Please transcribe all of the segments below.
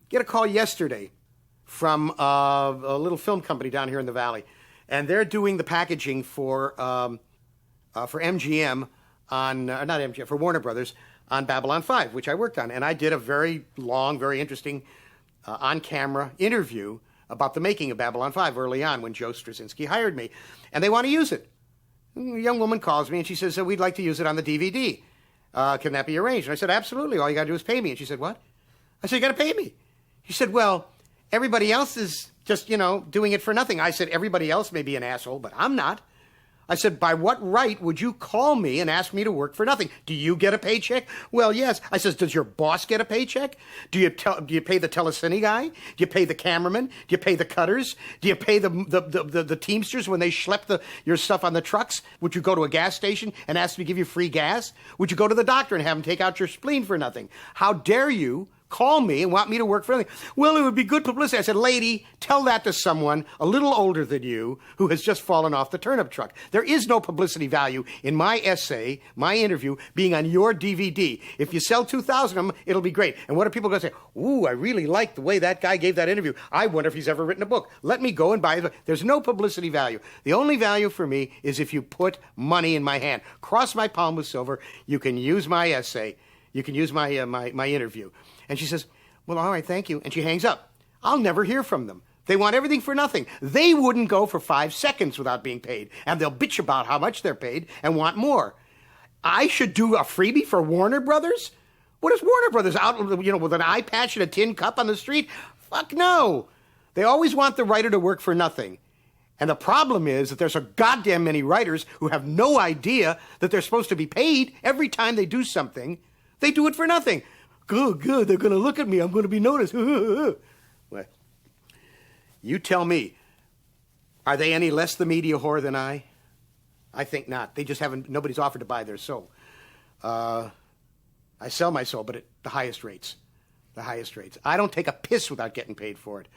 Get a call yesterday from a little film company down here in the Valley, and they're doing the packaging for MGM on not MGM, for Warner Brothers on Babylon 5, which I worked on, and I did a very long, very interesting on-camera interview about the making of Babylon 5 early on when Joe Straczynski hired me, and they want to use it. A young woman calls me and she says, so we'd like to use it on the DVD. Can that be arranged? And I said, absolutely. All you got to do is pay me. And she said, what? I said, you got to pay me. She said, well, everybody else is just, doing it for nothing. I said, everybody else may be an asshole, but I'm not. I said, by what right would you call me and ask me to work for nothing? Do you get a paycheck? Well, yes. I says, does your boss get a paycheck? Do you pay the telecine guy? Do you pay the cameraman? Do you pay the cutters? Do you pay the teamsters when they schlep your stuff on the trucks? Would you go to a gas station and ask them to give you free gas? Would you go to the doctor and have them take out your spleen for nothing? How dare you call me and want me to work for nothing? Well, it would be good publicity. I said, lady, tell that to someone a little older than you who has just fallen off the turnip truck. There is no publicity value in my essay, my interview, being on your DVD. If you sell 2,000 of them, it'll be great. And what are people going to say? Ooh, I really like the way that guy gave that interview. I wonder if he's ever written a book. Let me go and buy it. There's no publicity value. The only value for me is if you put money in my hand. Cross my palm with silver. You can use my essay. You can use my my interview. And she says, well, all right, thank you. And she hangs up. I'll never hear from them. They want everything for nothing. They wouldn't go for 5 seconds without being paid. And they'll bitch about how much they're paid and want more. I should do a freebie for Warner Brothers? What is Warner Brothers out, with an eye patch and a tin cup on the street? Fuck no. They always want the writer to work for nothing. And the problem is that there's a goddamn many writers who have no idea that they're supposed to be paid every time they do something. They do it for nothing. Good, they're going to look at me. I'm going to be noticed. Well, you tell me, are they any less the media whore than I? I think not. They just haven't, nobody's offered to buy their soul. I sell my soul, but at the highest rates. The highest rates. I don't take a piss without getting paid for it.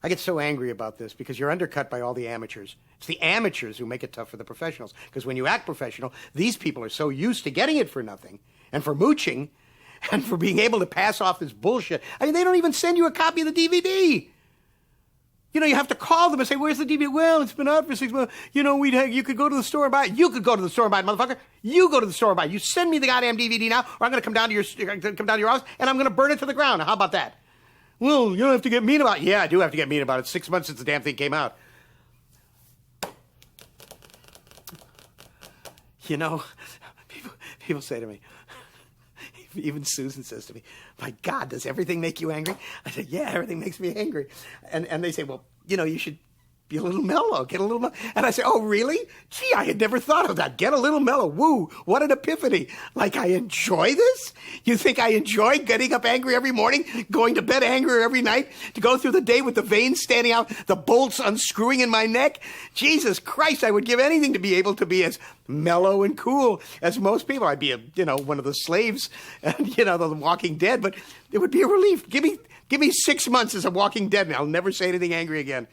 I get so angry about this because you're undercut by all the amateurs. It's the amateurs who make it tough for the professionals. Because when you act professional, these people are so used to getting it for nothing and for mooching and for being able to pass off this bullshit. I mean, they don't even send you a copy of the DVD. You have to call them and say, where's the DVD? Well, it's been out for 6 months. You could go to the store and buy it. You could go to the store and buy it, motherfucker. You go to the store and buy it. You send me the goddamn DVD now, or I'm going to come down to your house and I'm going to burn it to the ground. How about that? Well, you don't have to get mean about it. Yeah, I do have to get mean about it. 6 months since the damn thing came out. People say to me, even Susan says to me, my God, does everything make you angry? I said, yeah, everything makes me angry. And they say, well, you should be a little mellow, get a little mellow. And I say, oh, really? Gee, I had never thought of that. Get a little mellow. Woo, what an epiphany. Like, I enjoy this? You think I enjoy getting up angry every morning, going to bed angry every night, to go through the day with the veins standing out, the bolts unscrewing in my neck? Jesus Christ, I would give anything to be able to be as mellow and cool as most people. I'd be one of the slaves, and, the Walking Dead, but it would be a relief. Give me 6 months as a Walking Dead, and I'll never say anything angry again.